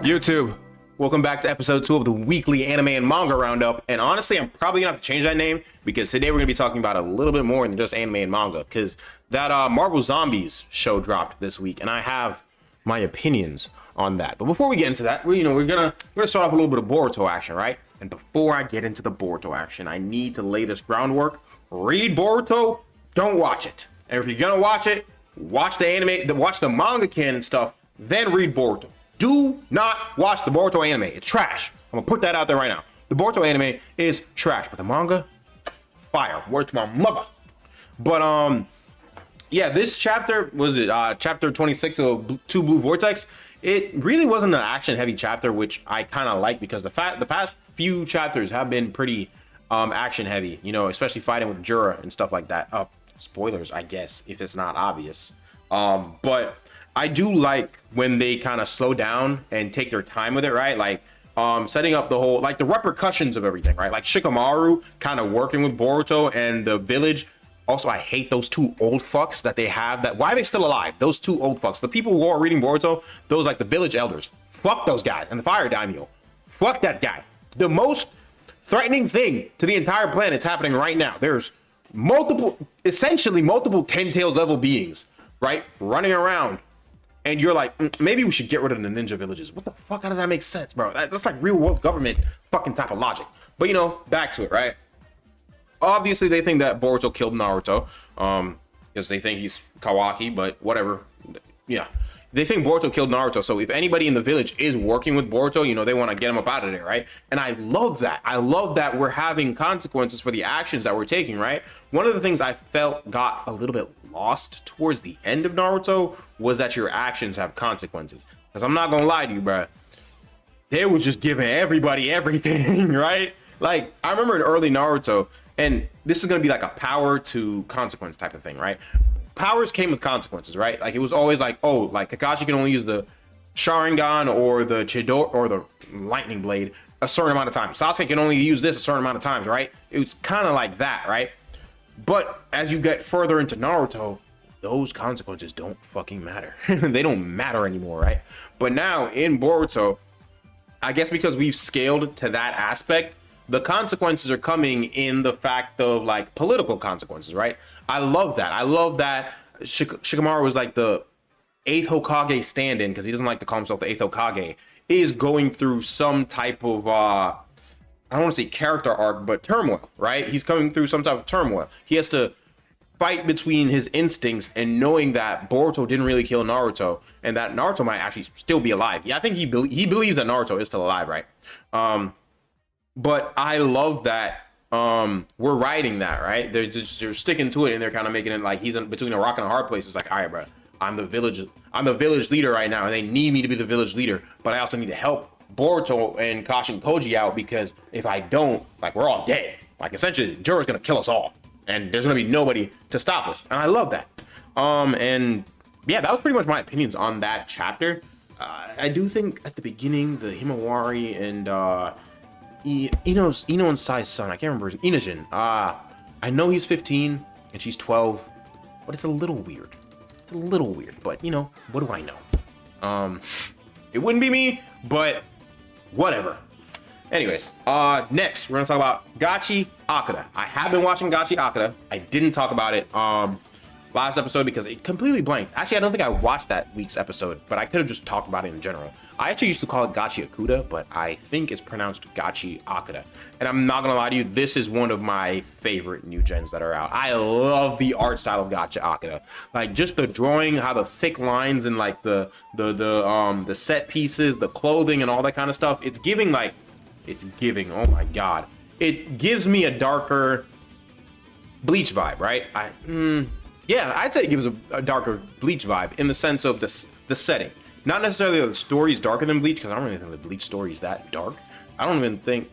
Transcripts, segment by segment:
YouTube, welcome back to episode 2 of the weekly anime and manga roundup. And honestly, I'm probably gonna have to change that name because today we're gonna be talking about a little bit more than just anime and manga, because that Marvel Zombies show dropped this week, and I have my opinions on that. But before we get into that, we're gonna start off a little bit of Boruto action, right? And before I get into the Boruto action, I need to lay this groundwork. Read Boruto, don't watch it. And if you're gonna watch it, watch the anime, watch the manga canon stuff, then read Boruto. Do not watch the Boruto anime. It's trash. I'm gonna put that out there right now. The Boruto anime is trash, but the manga, fire. Word to my mother. But yeah, this chapter was chapter 26 of 2 Blue Vortex. It really wasn't an action heavy chapter, which I kind of like because the past few chapters have been pretty action heavy, especially fighting with Jura and stuff like that. Spoilers, I guess, if it's not obvious. But I do like when they kind of slow down and take their time with it, right? Like setting up the whole, like the repercussions of everything, right? Like Shikamaru kind of working with Boruto and the village. Also, I hate those 2 old fucks that they have. Why are they still alive? Those 2 old fucks. The people who are reading Boruto, those like the village elders. Fuck those guys. And the fire daimyo. Fuck that guy. The most threatening thing to the entire planet is happening right now. There's essentially multiple 10 Tails level beings, right? Running around. And you're like, maybe we should get rid of the ninja villages. What the fuck? How does that make sense, bro? That's like real world government fucking type of logic. But back to it, right? Obviously, they think that Boruto killed Naruto, because they think he's Kawaki, but whatever. Yeah, they think Boruto killed Naruto. So if anybody in the village is working with Boruto, they want to get him up out of there, right? And I love that. I love that we're having consequences for the actions that we're taking, right? One of the things I felt got a little bit lost towards the end of Naruto was that your actions have consequences. Because I'm not gonna lie to you, bro. They was just giving everybody everything, right? Like, I remember in early Naruto, and this is going to be like a power to consequence type of thing, right? Powers came with consequences, right? Like, it was always like, oh, like Kakashi can only use the Sharingan or the Chidori or the Lightning Blade a certain amount of times. Sasuke can only use this a certain amount of times, right? It was kind of like that, right? But as you get further into Naruto, those consequences don't fucking matter. They don't matter anymore, right? But now in Boruto, I guess because we've scaled to that aspect, the consequences are coming in the fact of like political consequences, right? I love that. I love that Shikamaru was like the 8th Hokage stand-in, because he doesn't like to call himself the 8th Hokage, is going through some type of I don't want to say character arc, but turmoil, right? He's coming through some type of turmoil. He has to fight between his instincts and knowing that Boruto didn't really kill Naruto, and that Naruto might actually still be alive. Yeah, I think he believes that Naruto is still alive, right? But I love that we're writing that, right? They're sticking to it, and they're kind of making it like he's in between a rock and a hard place. It's like, all right, bro, I'm the village leader right now, and they need me to be the village leader, but I also need to help Boruto and Kashin Koji out, because if I don't, like, we're all dead. Like, essentially, Jura's gonna kill us all, and there's gonna be nobody to stop us, and I love that. And yeah, that was pretty much my opinions on that chapter. I do think at the beginning, the Himawari and Ino and Sai's son, I can't remember his Inojin. I know he's 15 and she's 12, but it's a little weird. It's a little weird, but what do I know? It wouldn't be me, but whatever. Anyways, next we're gonna talk about Gachi Akira. I have been watching Gachi Akira. I didn't talk about it last episode because it completely blanked. Actually, I don't think I watched that week's episode, but I could have just talked about it in general. I actually used to call it Gachi Akuda, but I think it's pronounced Gachi Akira. And I'm not gonna lie to you, this is one of my favorite new gens that are out. I love the art style of Gachi Akira. Like, just the drawing, how the thick lines and like the set pieces, the clothing and all that kind of stuff. It's giving, oh my god. It gives me a darker Bleach vibe, right? Yeah, I'd say it gives a darker Bleach vibe in the sense of the setting. Not necessarily that the story is darker than Bleach, because I don't really think the Bleach story is that dark. I don't even think...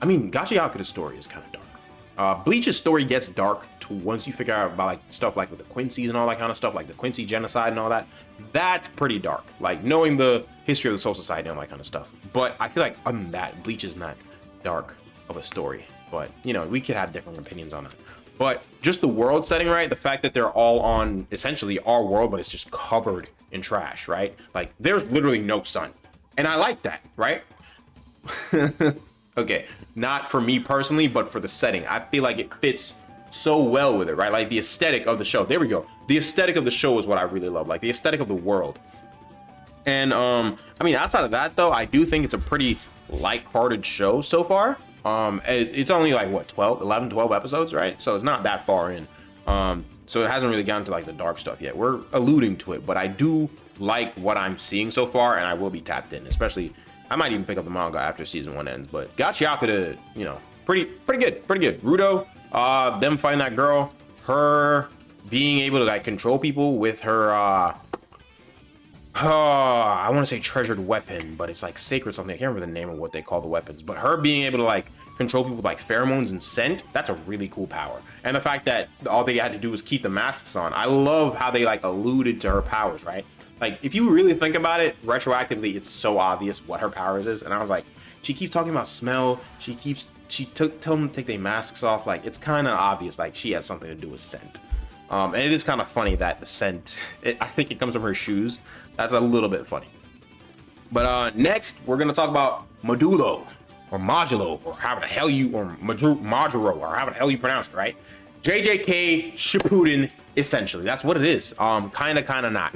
I mean, Gachi Akira's story is kind of dark. Bleach's story gets dark once you figure out about like stuff like with the Quincy's and all that kind of stuff, like the Quincy genocide and all that. That's pretty dark. Like, knowing the history of the Soul Society and all that kind of stuff. But I feel like other than that, Bleach is not dark of a story. But, we could have different opinions on that. But just the world setting, right? The fact that they're all on essentially our world, but it's just covered in trash, right? Like, there's literally no sun. And I like that, right? Okay, not for me personally, but for the setting. I feel like it fits so well with it, right? Like the aesthetic of the show. There we go. The aesthetic of the show is what I really love, like the aesthetic of the world. And I mean, outside of that though, I do think it's a pretty light-hearted show so far. It's only like what, 12 episodes, right? So it's not that far in. So it hasn't really gotten to like the dark stuff yet. We're alluding to it, but I do like what I'm seeing so far, and I will be tapped in, especially I might even pick up the manga after season 1 ends. But Gachiaka, you know, pretty good. Rudo, them fighting that girl, her being able to like control people with her I want to say treasured weapon, but it's like sacred something. I can't remember the name of what they call the weapons, but her being able to like control people with like pheromones and scent, that's a really cool power. And the fact that all they had to do was keep the masks on. I love how they like alluded to her powers, right? Like if you really think about it retroactively, it's so obvious what her powers is. And I was like, she keeps talking about smell. She tell them to take their masks off. Like it's kind of obvious, like she has something to do with scent. And it is kind of funny that the scent, I think it comes from her shoes. That's a little bit funny. But next, we're going to talk about Modulo, or Modulo, or however the hell you, or Majuro, or however the hell you pronounce it, right? JJK Shippuden, essentially. That's what it is. Kind of not.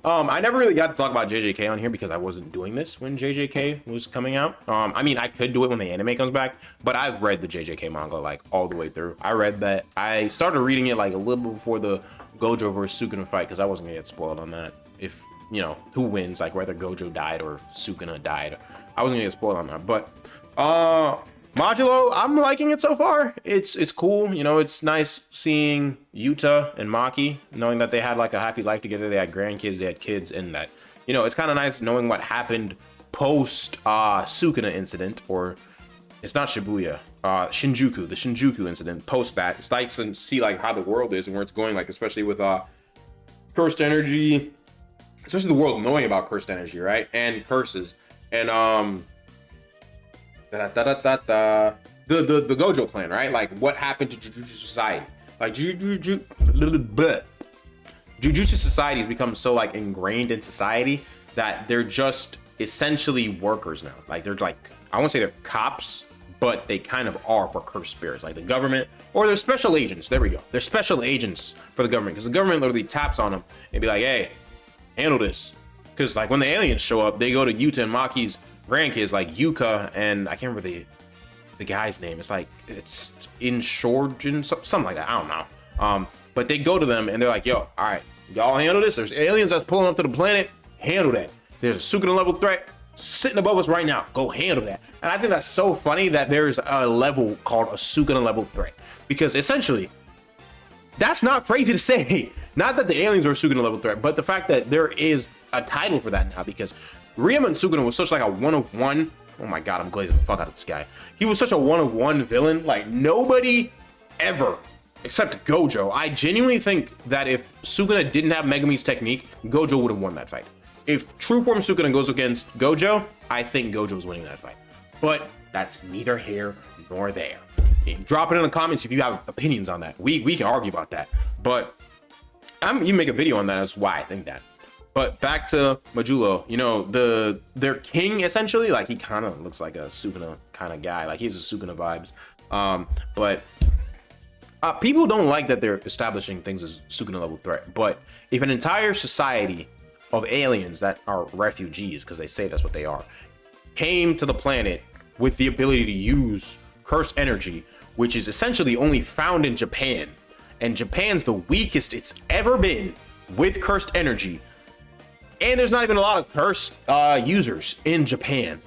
I never really got to talk about JJK on here because I wasn't doing this when JJK was coming out. I mean, I could do it when the anime comes back, but I've read the JJK manga like all the way through. I read that. I started reading it like a little bit before the Gojo versus Sukuna fight because I wasn't gonna get spoiled on that. If you know who wins, like whether Gojo died or Sukuna died, I wasn't gonna get spoiled on that. But Modulo, I'm liking it so far. It's cool. You know, it's nice seeing Yuta and Maki, knowing that they had like a happy life together. They had grandkids, they had kids, and that, you know, it's kind of nice knowing what happened post Sukuna incident, or it's not Shibuya, Shinjuku, the Shinjuku incident. Post that, it's nice to see like how the world is and where it's going, like especially with cursed energy, especially the world knowing about cursed energy, right? And curses, and the Gojo clan, right? Like what happened to Jujutsu Society? Like Jujutsu Society has become so like ingrained in society that they're just essentially workers now. Like they're like, I won't say they're cops, but they kind of are for cursed spirits, like the government, or they're special agents. There we go. They're special agents for the government, because the government literally taps on them and be like, hey, handle this. Because like when the aliens show up, they go to Yuta and Maki's grandkids, like Yuka, and I can't remember the guy's name. It's like, it's Inshorgen, something like that. I don't know. But they go to them and they're like, yo, all right, y'all handle this. There's aliens that's pulling up to the planet. Handle that. There's a Sukuna level threat sitting above us right now. Go handle that. And I think that's so funny that there's a level called a Sukuna level threat, because essentially that's not crazy to say. Not that the aliens are a Sukuna level threat, but the fact that there is a title for that now, because Ryuma and Sukuna was such like a one-of-one. Oh my god, I'm glazing the fuck out of this guy. He was such a one-of-one villain. Like nobody ever, except Gojo. I genuinely think that if Sukuna didn't have Megumi's technique, Gojo would have won that fight. If True Form Sukuna goes against Gojo, I think Gojo's winning that fight. But that's neither here nor there. Drop it in the comments if you have opinions on that. We can argue about that. But you make a video on that as why I think that. But back to Modulo, you know, their king essentially, like he kind of looks like a Sukuna kind of guy. Like he's a Sukuna vibes. But people don't like that they're establishing things as Sukuna level threat. But if an entire society of aliens that are refugees, because they say that's what they are, came to the planet with the ability to use cursed energy, which is essentially only found in Japan, and Japan's the weakest it's ever been with cursed energy, and there's not even a lot of cursed users in Japan,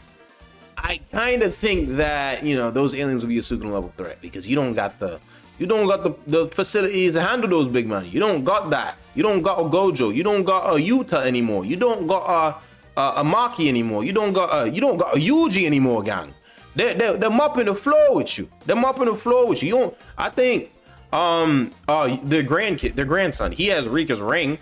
I kind of think that, you know, those aliens will be a Sukuna level threat, because you don't got the facilities to handle those big money. You don't got that. You don't got a Gojo. You don't got a Yuta anymore. You don't got a Maki anymore. You don't got a Yuji anymore, gang. They're mopping the floor with you. They're mopping the floor with you. You don't. I think their grandson, he has Rika's ring.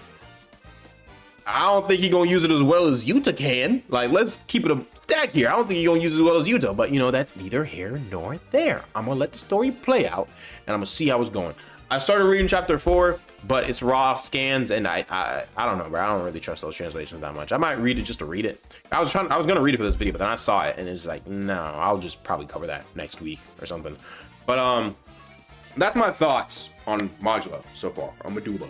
I don't think he's gonna use it as well as Yuta can. Like, let's keep it a stack here. I don't think he's gonna use it as well as Yuta, but you know, that's neither here nor there. I'm gonna let the story play out and I'm gonna see how it's going. I started reading chapter 4, but it's raw scans, and I don't know, bro. I don't really trust those translations that much. I might read it just to read it. I was gonna read it for this video, but then I saw it, and it's like, no, I'll just probably cover that next week or something. But that's my thoughts on Modulo so far, on Modulo.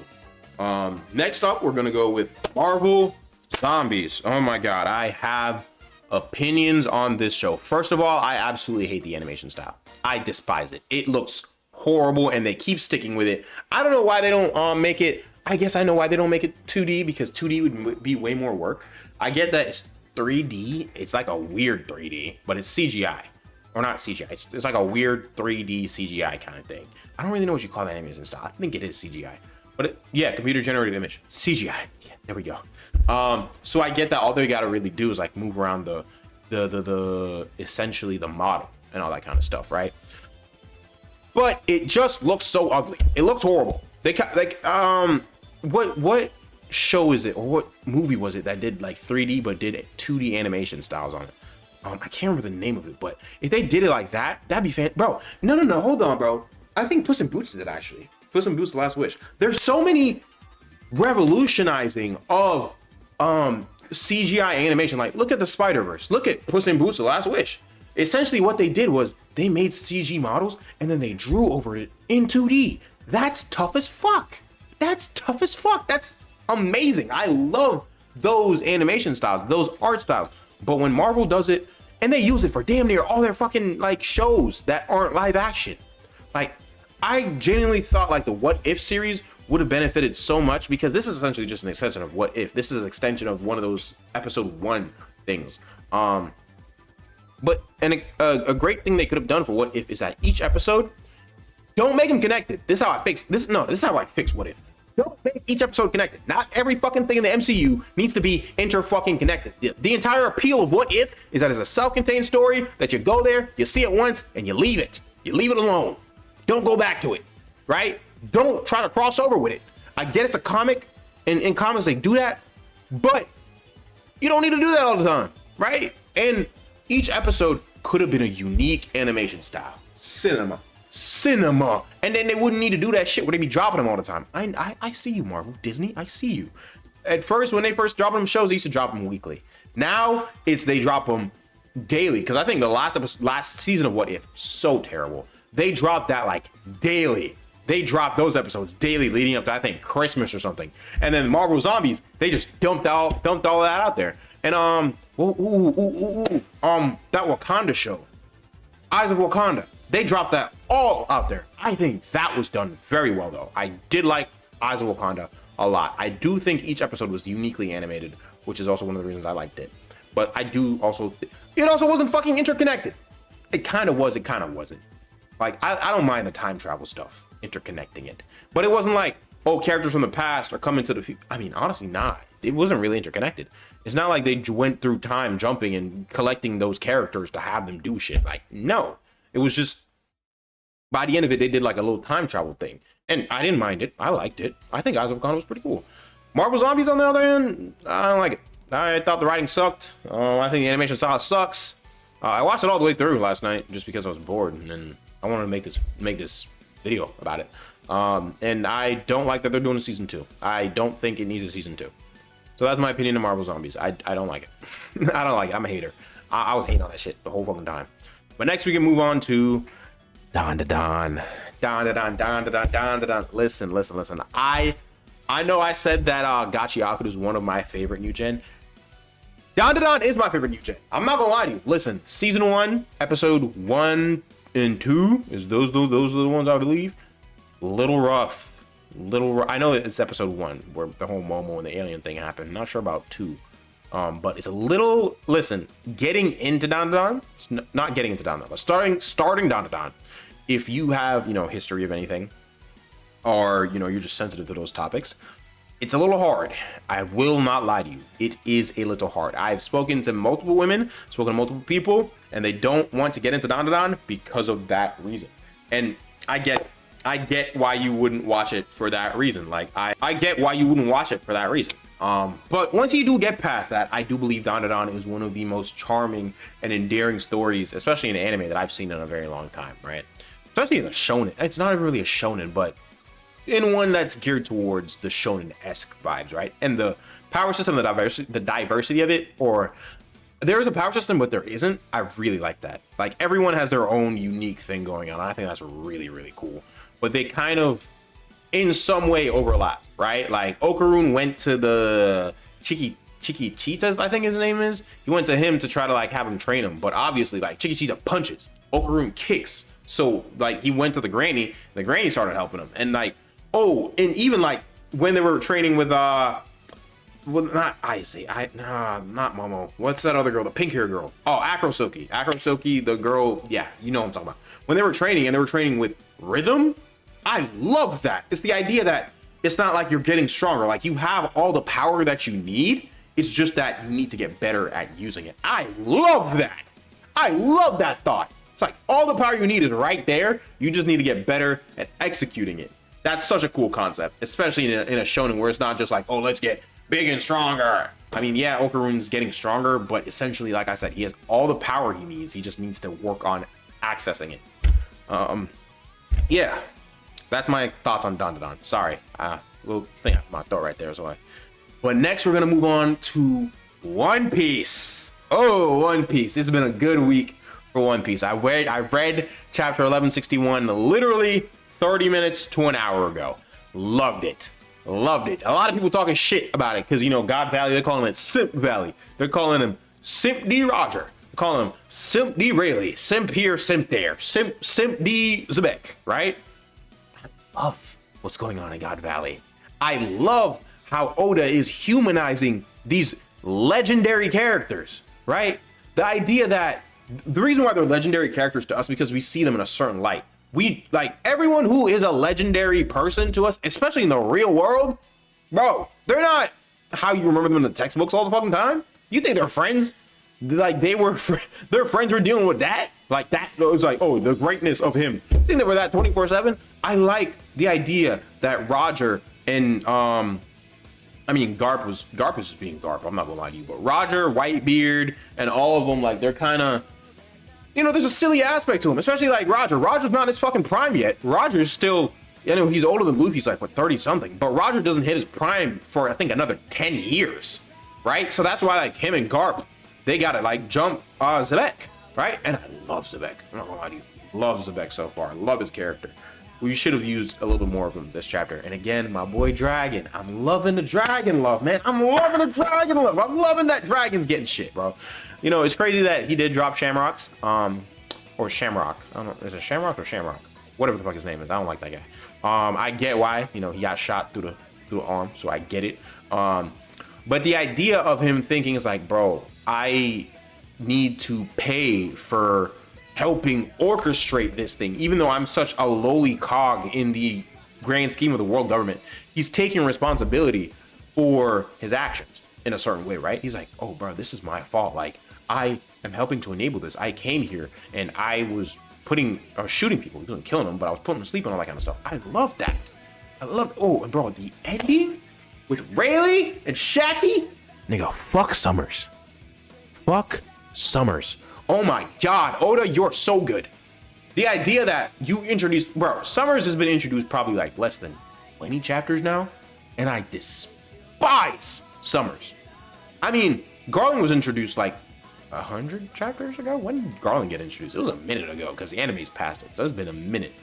Next up, we're gonna go with Marvel Zombies. Oh my god, I have opinions on this show. First of all, I absolutely hate the animation style. I despise it. It looks horrible, and they keep sticking with it. I don't know why they don't make it. I guess I know why they don't make it 2D, because 2D would be way more work. I get that it's 3D. It's like a weird 3D, but it's CGI. Or not CGI. It's like a weird 3D CGI kind of thing. I don't really know what you call that animation style. I think it is CGI. But yeah, computer generated image. CGI. Yeah, there we go. So I get that all they gotta really do is like move around the essentially the model and all that kind of stuff, right? But it just looks so ugly. It looks horrible. They like what show is it, or what movie was it that did like 3D but did 2D animation styles on it? I can't remember the name of it, but if they did it like that, that'd be fan. Bro, no, hold on, bro. I think Puss in Boots did it actually. Puss in Boots: The Last Wish. There's so many revolutionizing of CGI animation. Like, look at the Spider-Verse. Look at Puss in Boots: The Last Wish. Essentially, what they did was they made CG models and then they drew over it in 2D. That's tough as fuck. That's tough as fuck. That's amazing. I love those animation styles, those art styles. But when Marvel does it, and they use it for damn near all their fucking like shows that aren't live action. Like, I genuinely thought like the What If series would have benefited so much, because this is essentially just an extension of What If. This is an extension of one of those episode 1 things. But a great thing they could have done for What If is that each episode, don't make them connected. This is how I fix this. No, this is how I fix What If. Don't make each episode connected. Not every fucking thing in the MCU needs to be fucking connected. The entire appeal of What If is that it's a self-contained story that you go there, you see it once, and you leave it. You leave it alone. Don't go back to it, right? Don't try to cross over with it. I get it's a comic, and in comics they do that, but you don't need to do that all the time, right? And each episode could have been a unique animation style. Cinema. And then they wouldn't need to do that shit where they be dropping them all the time. I see you, Marvel, Disney, I see you. At first, when they first dropped them shows, they used to drop them weekly. Now it's they drop them daily, because I think the last season of What If, so terrible. They dropped that like daily. They dropped those episodes daily leading up to, I think, Christmas or something. And then Marvel Zombies, they just dumped all that out there. And that Wakanda show, Eyes of Wakanda, they dropped that all out there. I think that was done very well, though. I did like Eyes of Wakanda a lot. I do think each episode was uniquely animated, which is also one of the reasons I liked it. But I do also, it also wasn't fucking interconnected. It kind of was, it kind of wasn't. Like, I don't mind the time travel stuff, interconnecting it. But it wasn't like, oh, characters from the past are coming to the future. I mean, honestly, not. It wasn't really interconnected. It's not like they went through time jumping and collecting those characters to have them do shit. Like, no. It was just, by the end of it, they did like a little time travel thing. And I didn't mind it. I liked it. I think Eyes of Wakanda was pretty cool. Marvel Zombies, on the other hand, I don't like it. I thought the writing sucked. I think the animation style sucks. I watched it all the way through last night just because I was bored, and then I wanted to make this video about it. And I don't like that they're doing a season 2. I don't think it needs a season 2. So that's my opinion on Marvel Zombies. I don't like it. I don't like it. I'm a hater. I was hating on that shit the whole fucking time. But next we can move on to Don. Listen. I know I said that Gachi Akudu is one of my favorite new gen. Don is my favorite new gen. I'm not gonna lie to you. Listen, season 1, episode 1 and 2 is those are the ones I believe. Little rough. I know it's episode 1 where the whole Momo and the alien thing happened. Not sure about 2. But it's a little, listen, getting into Don, not getting into Don, but starting Don. If you have, history of anything, or, you're just sensitive to those topics, it's a little hard. I will not lie to you. It is a little hard. I've spoken to multiple women, spoken to multiple people, and they don't want to get into Don because of that reason. And I get why you wouldn't watch it for that reason. Like, I get why you wouldn't watch it for that reason. But once you do get past that, I do believe Don is one of the most charming and endearing stories, especially in anime, that I've seen in a very long time, right? Especially in a shonen. It's not really a shonen, but in one that's geared towards the shonen-esque vibes, right? And the power system, the diversity of it, or there is a power system, but there isn't. I really like that. Like, everyone has their own unique thing going on. I think that's really, really cool. But they kind of, in some way, overlap, right? Like, Okarun went to the Chiquichitas, I think his name is. He went to him to try to, like, have him train him. But obviously, like, Chiquichita punches. Okarun kicks. So, like, he went to the granny. The granny started helping him. And, like, oh, and even, like, when they were training with, well, not Momo. What's that other girl? The pink hair girl. Oh, Acrosilky. Acrosilky, the girl. Yeah, you know what I'm talking about. When they were training, and they were training with rhythm, I love that. It's the idea that it's not like you're getting stronger. Like, you have all the power that you need. It's just that you need to get better at using it. I love that. I love that thought. It's like all the power you need is right there. You just need to get better at executing it. That's such a cool concept, especially in a shonen where it's not just like, oh, let's get big and stronger. I mean, yeah, Okarun's getting stronger, but essentially, like I said, he has all the power he needs. He just needs to work on accessing it. Yeah, that's my thoughts on Dandadan. Sorry, little thing out my throat right there is why. But next, we're gonna move on to One Piece. Oh, One Piece. This has been a good week for One Piece. I read chapter 1161 literally 30 minutes to an hour ago. Loved it. Loved it. A lot of people talking shit about it because, you know, God Valley, they're calling it Simp Valley. They're calling him Simp D Roger. They're calling him Simp D Rayleigh. Simp here, Simp there. Simp D Zebek, right? I love what's going on in God Valley. I love how Oda is humanizing these legendary characters, right? The idea that the reason why they're legendary characters to us because we see them in a certain light. We like everyone who is a legendary person to us, especially in the real world, bro. They're not how you remember them in the textbooks all the fucking time. You think they're friends? Like their friends were dealing with that, like that. It's like, oh, the greatness of him. You think they were that 24/7? I like the idea that Roger and I mean, Garp is just being Garp. I'm not gonna lie to you, but Roger, Whitebeard, and all of them, like, they're kind of, you know, there's a silly aspect to him, especially like Roger. Roger's not in his fucking prime yet. Roger's still, you know, he's older than Luffy. He's like, what, 30 something, but Roger doesn't hit his prime for, I think, another 10 years, right? So that's why, like, him and Garp, they gotta like jump Zebek, right? And I love Zebek. I'm not gonna lie to you, love Zebek so far. Love his character. We should have used a little bit more of him this chapter. And again, my boy Dragon. I'm loving the Dragon love, man. I'm loving the Dragon love. I'm loving that Dragon's getting shit, bro. You know, it's crazy that he did drop Shamrocks. Or Shamrock. I don't know. Is it Shamrock or Shamrock? Whatever the fuck his name is. I don't like that guy. I get why. You know, he got shot through the arm, so I get it. But the idea of him thinking is like, bro, I need to pay for helping orchestrate this thing, even though I'm such a lowly cog in the grand scheme of the world government. He's taking responsibility for his actions in a certain way, right? He's like, oh, bro, this is my fault. Like, I am helping to enable this. I came here and I was shooting people. He wasn't killing them, but I was putting them to sleep and all that kind of stuff. I love that. Oh, and bro, the ending with Rayleigh and Shaggy, nigga, fuck Summers. Fuck Summers. Oh my God, Oda, you're so good. The idea that you introduced, bro, Summers has been introduced probably like less than 20 chapters now, and I despise Summers. I mean, Garland was introduced like 100 chapters ago. When did Garland get introduced? It was a minute ago because the anime's past it, so it's been a minute.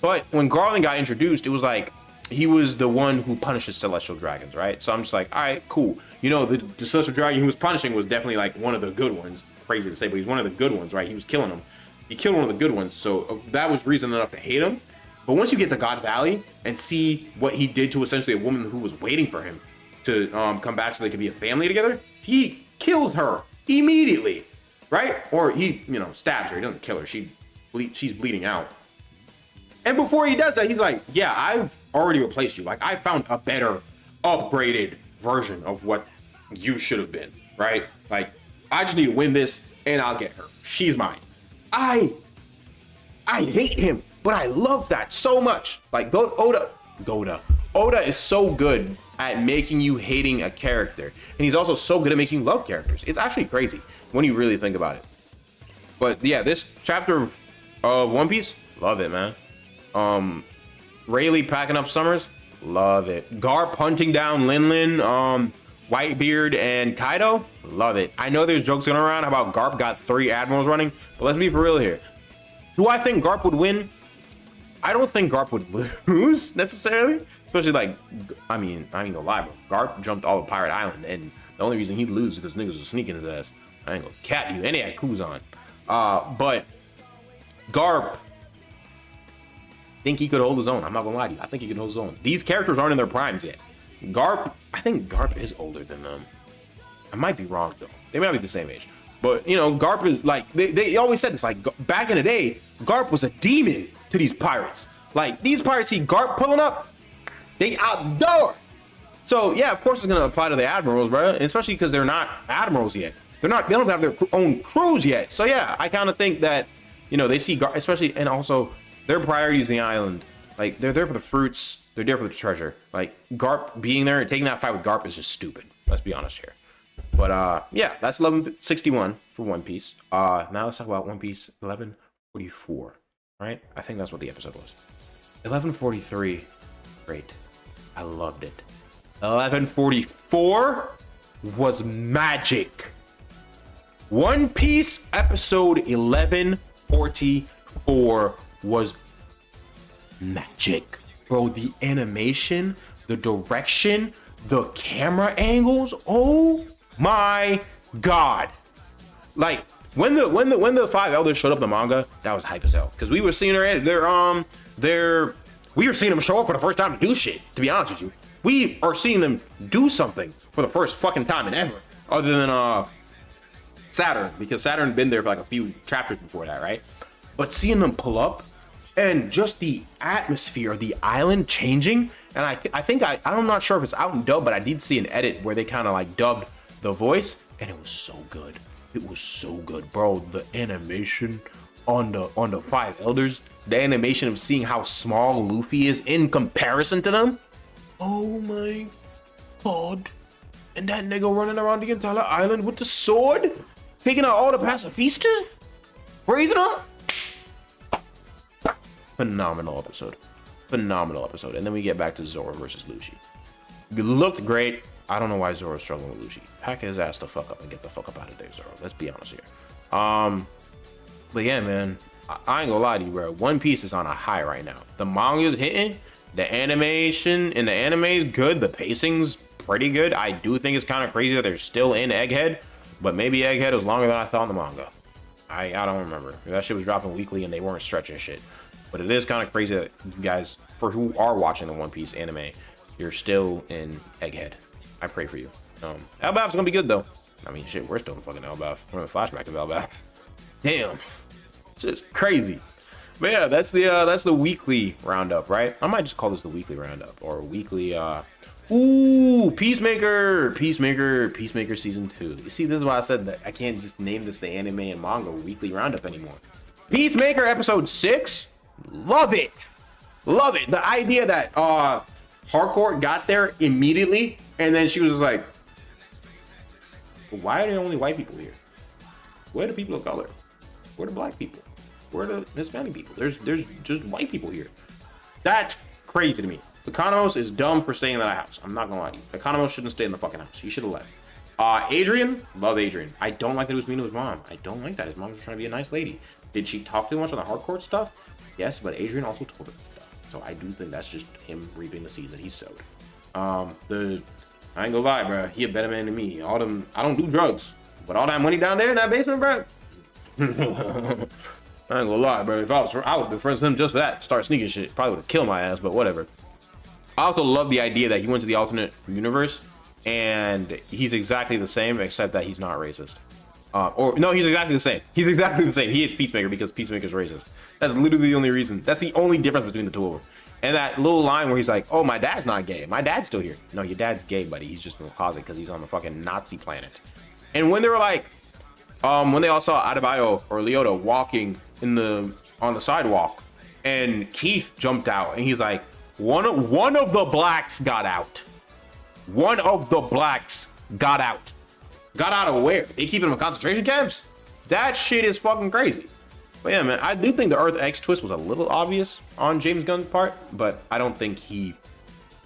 But when Garland got introduced, it was like he was the one who punishes celestial dragons, right? So I'm just like, all right, cool. You know, the celestial dragon he was punishing was definitely like one of the good ones. Crazy to say, but he's one of the good ones, right? He was killing them. He killed one of the good ones, so that was reason enough to hate him. But once you get to God Valley and see what he did to essentially a woman who was waiting for him to come back so they could be a family together, he kills her immediately, right? Or he, you know, stabs her. He doesn't kill her. She's bleeding out. And before he does that, he's like, yeah, I've already replaced you. Like, I found a better, upgraded version of what you should have been, right? Like, I just need to win this and I'll get her. She's mine. I hate him, but I love that so much. Like, Oda is so good at making you hating a character. And he's also so good at making you love characters. It's actually crazy when you really think about it. But yeah, this chapter of One Piece, love it, man. Rayleigh packing up Summers. Love it. Garp hunting down Linlin, Whitebeard, and Kaido. Love it. I know there's jokes going around about Garp got 3 admirals running, but let's be for real here. Do I think Garp would win? I don't think Garp would lose necessarily, especially like, I mean, I ain't gonna lie, bro. Garp jumped all of Pirate Island, and the only reason he'd lose is because niggas was sneaking his ass. I ain't gonna cap you, and he had Kuzan. But Garp, think he could hold his own. I'm not gonna lie to you. I think he could hold his own. These characters aren't in their primes yet. Garp, I think Garp is older than them. I might be wrong though. They might be the same age. But you know, Garp is like they always said this. Like back in the day, Garp was a demon to these pirates. Like these pirates see Garp pulling up, they outdoor. So yeah, of course it's gonna apply to the admirals, bro. And especially because they're not admirals yet. They don't have their own crews yet. So yeah, I kind of think that, you know, they see Garp, especially, and also their priorities in the island. Like they're there for the fruits. They're there for the treasure. Like Garp being there and taking that fight with Garp is just stupid. Let's be honest here. But yeah, that's 1161 for One Piece. Now let's talk about One Piece 1144. Right? I think that's what the episode was. 1143. Great. I loved it. 1144 was magic. One Piece episode 1144 was magic. Bro, the animation, the direction, the camera angles, oh my god. Like when the 5 elders showed up in the manga, that was hype as hell. Because we were seeing we were seeing them show up for the first time to do shit, to be honest with you. We are seeing them do something for the first fucking time in ever. Other than Saturn, because Saturn had been there for like a few chapters before that, right? But seeing them pull up and just the atmosphere of the island changing, and I think I'm not sure if it's out in dub, but I did see an edit where they kind of like dubbed the voice, and it was so good. It was so good, bro. The animation on the 5 elders, the animation of seeing how small Luffy is in comparison to them. Oh my god. And that nigga running around the entire island with the sword, taking out all the pacifistas, raising up. Phenomenal episode. Phenomenal episode. And then we get back to Zoro versus Lucci. It looked great. I don't know why Zoro's struggling with Lucci. Pack his ass the fuck up and get the fuck up out of there, Zoro. Let's be honest here. But yeah, man, I ain't gonna lie to you, bro. One Piece is on a high right now. The manga's hitting. The animation in the anime is good. The pacing's pretty good. I do think it's kind of crazy that they're still in Egghead, but maybe Egghead was longer than I thought in the manga. I don't remember. That shit was dropping weekly and they weren't stretching shit. But it is kind of crazy that you guys, for who are watching the One Piece anime, you're still in Egghead. I pray for you. Elbaf's gonna be good though. I mean, shit, we're still in fucking Elbaf. We're in the flashback of Elbaf. Damn, it's just crazy. But yeah, that's the weekly roundup, right? I might just call this the weekly roundup or weekly. Ooh, Peacemaker season 2. You see, this is why I said that I can't just name this the anime and manga weekly roundup anymore. Peacemaker episode 6. Love it. Love it. The idea that Harcourt got there immediately and then she was like, why are there only white people here? Where are the people of color? Where are the black people? Where are the Hispanic people? There's just white people here. That's crazy to me. Economos is dumb for staying in that house. I'm not gonna lie to you. Economos shouldn't stay in the fucking house. He should have left. Adrian, love Adrian. I don't like that he was mean to his mom. I don't like that. His mom was trying to be a nice lady. Did she talk too much on the Harcourt stuff? Yes, but Adrian also told her stuff. So I do think that's just him reaping the seeds that he sowed. I ain't gonna lie, bro. He a better man than me. I don't do drugs, but all that money down there in that basement, bro. I ain't gonna lie, bro. If I would have been friends with him just for that. Start sneaking shit. Probably would have killed my ass, but whatever. I also love the idea that he went to the alternate universe and he's exactly the same, except that he's not racist. Or no, he's exactly the same. He's exactly the same. He is Peacemaker because Peacemaker's racist. That's literally the only reason. That's the only difference between the two of them. And that little line where he's like, oh, my dad's not gay. My dad's still here. No, your dad's gay, buddy. He's just in the closet because he's on the fucking Nazi planet. And when they were like, when they all saw Adebayo or Leota walking on the sidewalk, and Keith jumped out, and he's like, one of the blacks got out. One of the blacks got out. Got out of where? They keep him in concentration camps? That shit is fucking crazy. But yeah, man, I do think the Earth X twist was a little obvious on James Gunn's part, but I don't think he.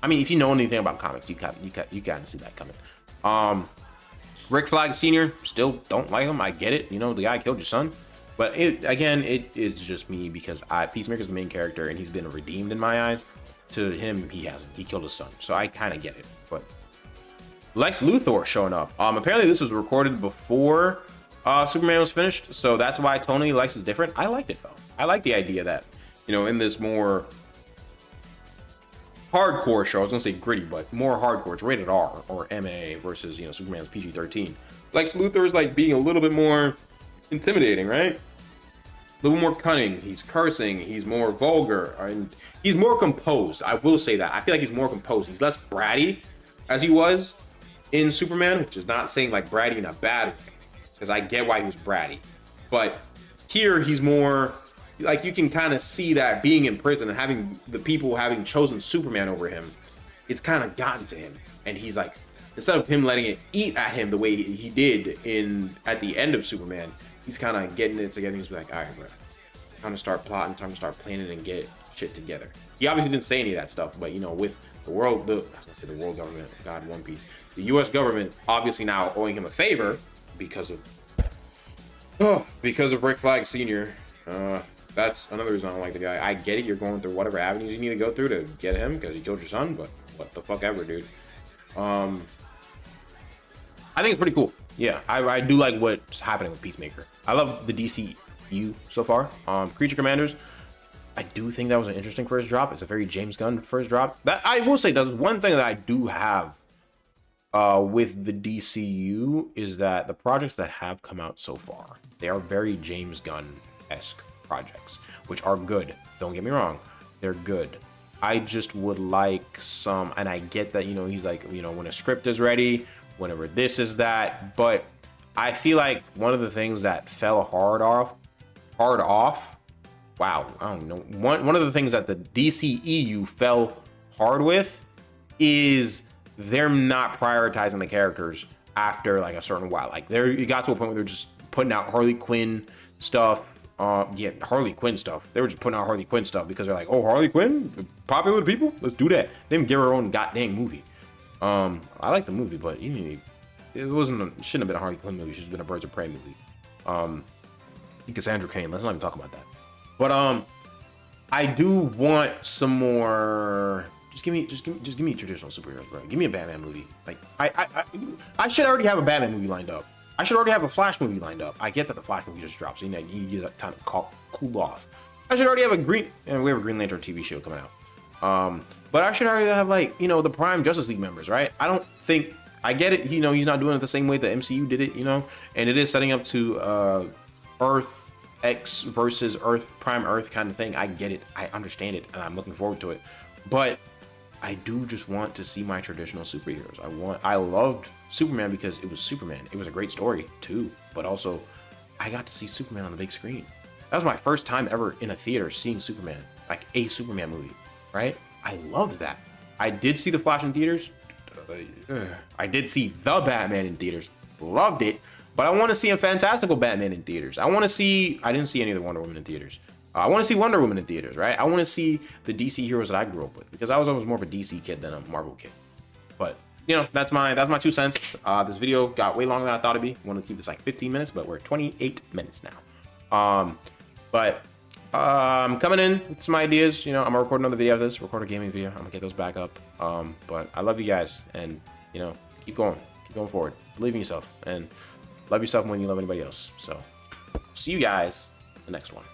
I mean, if you know anything about comics, you kind of see that coming. Rick Flag Sr. still don't like him. I get it. You know, the guy killed your son. But it's just me because Peacemaker's the main character and he's been redeemed in my eyes. To him, he hasn't. He killed his son. So I kind of get it. But Lex Luthor showing up. Apparently this was recorded before Superman was finished. So that's why Tony Lex is different. I liked it though. I like the idea that, you know, in this more hardcore show, I was gonna say gritty, but more hardcore, it's rated R or MA versus, you know, Superman's PG-13. Lex Luthor is like being a little bit more intimidating, right? A little more cunning. He's cursing. He's more vulgar, and he's more composed. I will say that. I feel like he's more composed. He's less bratty as he was in Superman, which is not saying like bratty in a bad way, because I get why he was bratty. But here he's more like, you can kind of see that being in prison and having the people having chosen Superman over him, it's kind of gotten to him, and he's like, instead of him letting it eat at him the way he did at the end of Superman, he's kind of getting it together. He's like, all right, bro, time to start plotting, time to start planning and get shit together. He obviously didn't say any of that stuff, but you know, with the world government, God, One Piece, the U.S. government obviously now owing him a favor because of Rick Flag Sr. That's another reason I don't like the guy. I get it, you're going through whatever avenues you need to go through to get him because he killed your son, but what the fuck ever, dude. I think it's pretty cool. Yeah, I do like what's happening with Peacemaker. I love the DCU so far. Creature Commanders, I do think that was an interesting first drop. It's a very James Gunn first drop. That I will say, that's one thing that I do have with the DCU is that the projects that have come out so far, they are very James Gunn-esque projects, which are good. Don't get me wrong, they're good. I just would like some, and I get that, you know, he's like, you know, when a script is ready, whenever this is that, but I feel like one of the things that fell hard off, wow, I don't know, one of the things that the DCEU fell hard with is they're not prioritizing the characters after like a certain while. Like it got to a point where they're just putting out Harley Quinn stuff. Harley Quinn stuff. They were just putting out Harley Quinn stuff because they're like, oh, Harley Quinn, popular to people, let's do that. They didn't give her own goddamn movie. I like the movie, but it shouldn't have been a Harley Quinn movie. It should have been a Birds of Prey movie. Cassandra Cain. Let's not even talk about that. But I do want some more. Just give me traditional superheroes, bro. Give me a Batman movie. Like I should already have a Batman movie lined up. I should already have a Flash movie lined up. I get that the Flash movie just dropped, so you know you get time to cool off. I should already have we have a Green Lantern TV show coming out. But I should already have, like, you know, the Prime Justice League members, right? I don't think, I get it, you know, he's not doing it the same way the MCU did it, you know, and it is setting up to Earth X versus Prime Earth kind of thing. I get it, I understand it, and I'm looking forward to it. But I do just want to see my traditional superheroes. I loved Superman because it was Superman. It was a great story too, but also I got to see Superman on the big screen. That was my first time ever in a theater seeing Superman, like a Superman movie, right? I loved that. I did see The Flash in theaters. I did see The Batman in theaters. Loved it. But I want to see a fantastical Batman in theaters. I didn't see any of the Wonder Woman in theaters. I want to see Wonder Woman in theaters, right? I want to see the DC heroes that I grew up with, because I was always more of a DC kid than a Marvel kid. But, you know, that's my 2 cents. This video got way longer than I thought it'd be. I wanted to keep this like 15 minutes, but we're at 28 minutes now. I'm coming in with some ideas. You know, I'm gonna record another video of this, record a gaming video. I'm gonna get those back up. But I love you guys, and you know, keep going forward. Believe in yourself, and love yourself more than you love anybody else. So, see you guys in the next one.